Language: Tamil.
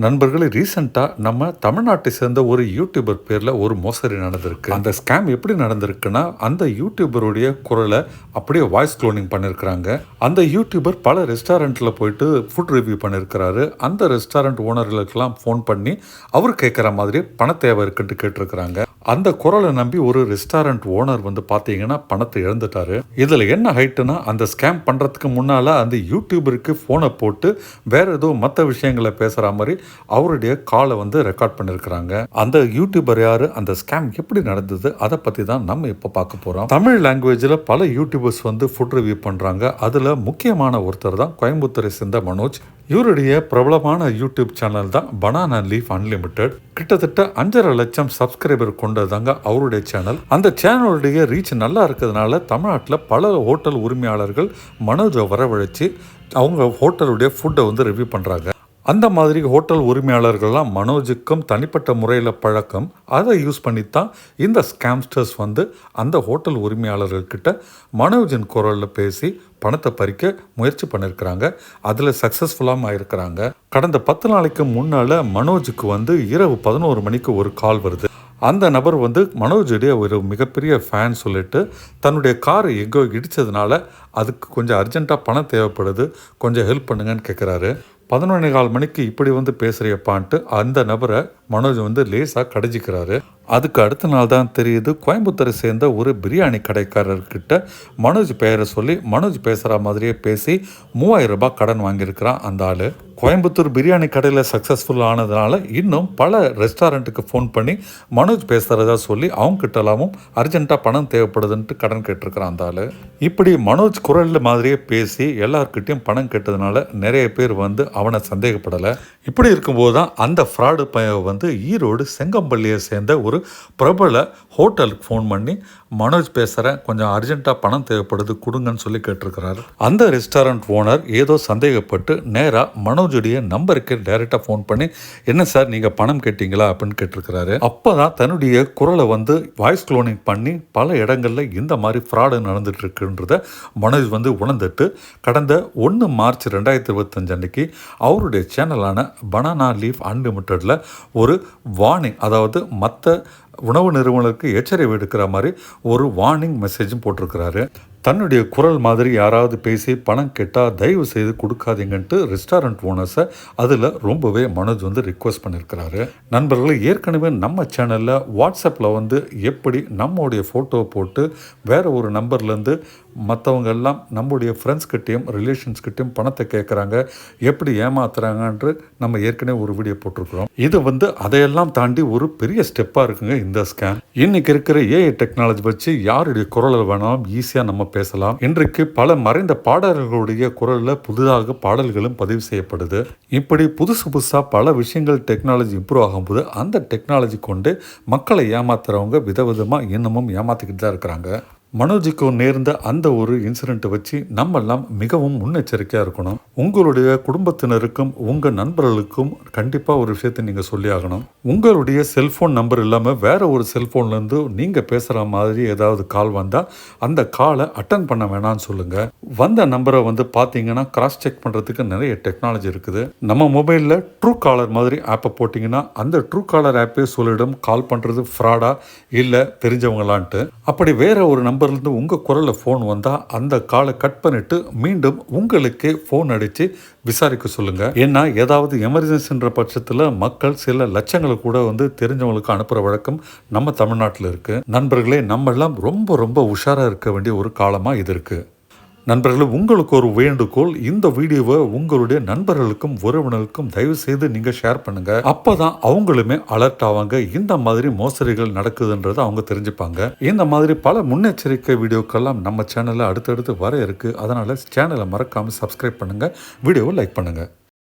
நண்பர்களே, ரீசெண்டாக நம்ம தமிழ்நாட்டை சேர்ந்த ஒரு யூடியூபர் பேரில் ஒரு மோசடி நடந்திருக்கு. அந்த ஸ்கேம் எப்படி நடந்திருக்குன்னா, அந்த யூடியூபருடைய குரலை அப்படியே வாய்ஸ் க்ளோனிங் பண்ணியிருக்கிறாங்க. அந்த யூடியூபர் பல ரெஸ்டாரண்ட்டில் போயிட்டு ஃபுட் ரிவ்யூ பண்ணியிருக்கிறாரு. அந்த ரெஸ்டாரண்ட் ஓனர்களுக்கெல்லாம் ஃபோன் பண்ணி அவர் கேட்குற மாதிரி பண தேவை இருக்குன்ட்டு கேட்டிருக்கிறாங்க. அந்த குரலை நம்பி ஒரு ரெஸ்டாரண்ட் ஓனர் பார்த்தீங்கன்னா பணத்தை இழந்துட்டாரு. இதில் என்ன ஹைட்டுனா, அந்த ஸ்கேம் பண்ணுறதுக்கு முன்னால் அந்த யூடியூபருக்கு ஃபோனை போட்டு வேற ஏதோ மற்ற விஷயங்களை பேசுகிற மாதிரி அவருடைய காலை ரெக்கார்ட் பண்ணியிருக்கிறாங்க. அந்த யூடியூபர் யாரு, அந்த ஸ்கேம் எப்படி நடந்தது, அதை பற்றி தான் நம்ம இப்போ பார்க்க போகிறோம். தமிழ் லாங்குவேஜில் பல யூடியூபர்ஸ் ஃபுட் ரிவ்யூ பண்ணுறாங்க. அதில் முக்கியமான ஒருத்தர் தான் கோயம்புத்தூரை சேர்ந்த மனோஜ். இவருடைய பிரபலமான யூடியூப் சேனல் தான் பனானா லீஃப் அன்லிமிட்டெட். கிட்டத்தட்ட 5.5 லட்சம் சப்ஸ்கிரைபர் கொண்டதாங்க அவருடைய சேனல். அந்த சேனலுடைய ரீச் நல்லா இருக்கிறதுனால தமிழ்நாட்டில் பல ஹோட்டல் உரிமையாளர்கள் மனோஜை வரவழைச்சு அவங்க ஹோட்டலுடைய ஃபுட்டை ரிவ்யூ பண்ணுறாங்க. அந்த மாதிரி ஹோட்டல் உரிமையாளர்கள்லாம் மனோஜுக்கும் தனிப்பட்ட முறையில் பழக்கம். அதை யூஸ் பண்ணித்தான் இந்த ஸ்கேம்ஸ்டர்ஸ் அந்த ஹோட்டல் உரிமையாளர்கள்கிட்ட மனோஜின் குரலில் பேசி பணத்தை பறிக்க முயற்சி பண்ணியிருக்கிறாங்க. அதில் சக்ஸஸ்ஃபுல்லாக ஆயிருக்கிறாங்க. கடந்த 10 நாளைக்கு முன்னால் மனோஜுக்கு இரவு 11 மணிக்கு ஒரு கால் வருது. அந்த நபர் மனோஜுடைய ஒரு மிகப்பெரிய ஃபேன் சொல்லிட்டு தன்னுடைய கார் எங்கோ இடித்ததுனால அதுக்கு கொஞ்சம் அர்ஜென்ட்டாக பணம் தேவைப்படுது, கொஞ்சம் ஹெல்ப் பண்ணுங்கன்னு கேட்குறாரு. 11:15 மணிக்கு இப்படி பேசுகிறியப்பான்ட்டு அந்த நபரை மனோஜ் லேசாக கடிஞ்சிக்கிறாரு. அதுக்கு அடுத்த நாள் தான் தெரியுது, கோயம்புத்தூரை சேர்ந்த ஒரு பிரியாணி கடைக்காரர்கிட்ட மனோஜ் பெயரை சொல்லி மனோஜ் பேசுகிற மாதிரியே பேசி 3000 ரூபாய் கடன் வாங்கியிருக்கிறான் அந்த ஆள். கோயம்புத்தூர் பிரியாணி கடையில் சக்ஸஸ்ஃபுல் ஆனதுனால இன்னும் பல ரெஸ்டாரண்ட்டுக்கு ஃபோன் பண்ணி மனோஜ் பேசுகிறதா சொல்லி அவங்ககிட்டலாமும் அர்ஜென்ட்டாக பணம் தேவைப்படுதுன்ட்டு கடன் கேட்டிருக்கிறான் அந்த ஆள். இப்படி மனோஜ் குரல் மாதிரியே பேசி எல்லார்கிட்டையும் பணம் கேட்டதுனால நிறைய பேர் அவனை சந்தேகப்படலை. இப்படி இருக்கும்போது தான் அந்த ஃப்ராடு பையன் ஈரோடு செங்கம்பள்ளியை சேர்ந்த ஒரு பிரபல ஹோட்டலுக்கு ஃபோன் பண்ணி மனோஜ் பேசுகிறேன், கொஞ்சம் அர்ஜென்ட்டாக பணம் தேவைப்படுது கொடுங்கன்னு சொல்லி கேட்டிருக்கிறாரு. அந்த ரெஸ்டாரண்ட் ஓனர் ஏதோ சந்தேகப்பட்டு நேராக மனோஜுடைய நம்பருக்கு டைரெக்டாக ஃபோன் பண்ணி, என்ன சார் நீங்கள் பணம் கேட்டீங்களா அப்படின்னு கேட்டிருக்கிறாரு. அப்போ தான் தன்னுடைய குரலை வாய்ஸ் க்ளோனிங் பண்ணி பல இடங்களில் இந்த மாதிரி ஃப்ராடு நடந்துட்டு இருக்குன்றத மனோஜ் உணர்ந்துட்டு கடந்த 1 மார்ச் 2025 அன்னைக்கு அவருடைய சேனலான பனானா லீஃப் அன்லிமிட்டடில் ஒரு வார்னிங், அதாவது மற்ற உணவு நிறுவனங்களுக்கு எச்சரிக்கை விடுக்கிற மாதிரி ஒரு வார்னிங் மெசேஜும் போட்டிருக்கிறாரு. தன்னுடைய குரல் மாதிரி யாராவது பேசி பணம் கேட்டால் தயவு செய்து கொடுக்காதீங்கன்ட்டு ரெஸ்டாரண்ட் ஓனர்ஸை அதில் ரொம்பவே மனோஜ் ரிக்வெஸ்ட் பண்ணியிருக்கிறாரு. நண்பர்களே, ஏற்கனவே நம்ம சேனலில் வாட்ஸ்அப்பில் எப்படி நம்மளுடைய ஃபோட்டோ போட்டு வேறு ஒரு நம்பர்லேருந்து மற்றவங்க எல்லாம் நம்முடைய ஃப்ரெண்ட்ஸ்கிட்டையும் ரிலேஷன்ஸ்கிட்டையும் பணத்தை கேட்குறாங்க, எப்படி ஏமாத்துறாங்கன்று நம்ம ஏற்கனவே ஒரு வீடியோ போட்டிருக்கிறோம். இது அதையெல்லாம் தாண்டி ஒரு பெரிய ஸ்டெப்பாக இருக்குங்க இந்த ஸ்கேம். இன்னைக்கு இருக்கிற ஏஐ டெக்னாலஜி வச்சு யாருடைய குரலை வேணாலும் ஈஸியாக நம்ம பேசலாம். இன்றைக்கு பல மறைந்த பாடல்களுடைய குரலில் புதிதாக பாடல்களும் பதிவு செய்யப்படுது. இப்படி புதுசாக பல விஷயங்கள் டெக்னாலஜி இம்ப்ரூவ் ஆகும்போது அந்த டெக்னாலஜி கொண்டு மக்களை ஏமாத்துறவங்க விதவிதமாக இன்னமும் ஏமாத்திக்கிட்டு தான் இருக்கிறாங்க. மனோஜுக்கு நேர்ந்த அந்த ஒரு இன்சிடென்ட்டை வச்சு நம்மெல்லாம் மிகவும் முன்னெச்சரிக்கையாக இருக்கணும். உங்களுடைய குடும்பத்தினருக்கும் உங்கள் நண்பர்களுக்கும் கண்டிப்பாக ஒரு விஷயத்தை நீங்கள் சொல்லி ஆகணும். உங்களுடைய செல்ஃபோன் நம்பர் இல்லாமல் வேற ஒரு செல்ஃபோன்லேருந்து நீங்கள் பேசுகிற மாதிரி ஏதாவது கால் வந்தால் அந்த காலை அட்டன் பண்ண வேணாம்னு சொல்லுங்கள். வந்த நம்பரை பார்த்தீங்கன்னா கிராஸ் செக் பண்ணுறதுக்கு நிறைய டெக்னாலஜி இருக்குது. நம்ம மொபைலில் ட்ரூ காலர் மாதிரி ஆப்பை போட்டிங்கன்னா அந்த ட்ரூ காலர் ஆப்பே சொல்லிடும் கால் பண்ணுறது ஃப்ராடா இல்லை தெரிஞ்சவங்களான்ட்டு. அப்படி வேற ஒரு நம்பர்லேருந்து உங்கள் குரலில் ஃபோன் வந்தால் அந்த காலை கட் பண்ணிவிட்டு மீண்டும் உங்களுக்கே ஃபோன் அடித்து விசாரிக்க சொல்லுங்கள். ஏன்னா ஏதாவது எமர்ஜென்சின்ற பட்சத்தில் மக்கள் சில லட்சங்களை கூட தெரிஞ்சவங்களுக்கு அனுப்புகிற வழக்கம் நம்ம தமிழ்நாட்டில் இருக்குது. நண்பர்களே, நம்மெல்லாம் ரொம்ப ரொம்ப உஷாராக இருக்க வேண்டிய ஒரு காலமாக இது இருக்குது. நண்பர்களே, உங்களுக்கு ஒரு வேண்டுகோள், இந்த வீடியோவை உங்களுடைய நண்பர்களுக்கும் உறவினர்களுக்கும் தயவு செய்து நீங்கள் ஷேர் பண்ணுங்க. அப்போதான் அவங்களுமே அலர்ட் ஆவாங்க, இந்த மாதிரி மோசடிகள் நடக்குதுன்றதை அவங்க தெரிஞ்சுப்பாங்க. இந்த மாதிரி பல முன்னெச்சரிக்கை வீடியோக்கெல்லாம் நம்ம சேனலில் அடுத்தடுத்து வர இருக்கு. அதனால சேனலை மறக்காமல் சப்ஸ்கிரைப் பண்ணுங்க, வீடியோவை லைக் பண்ணுங்க.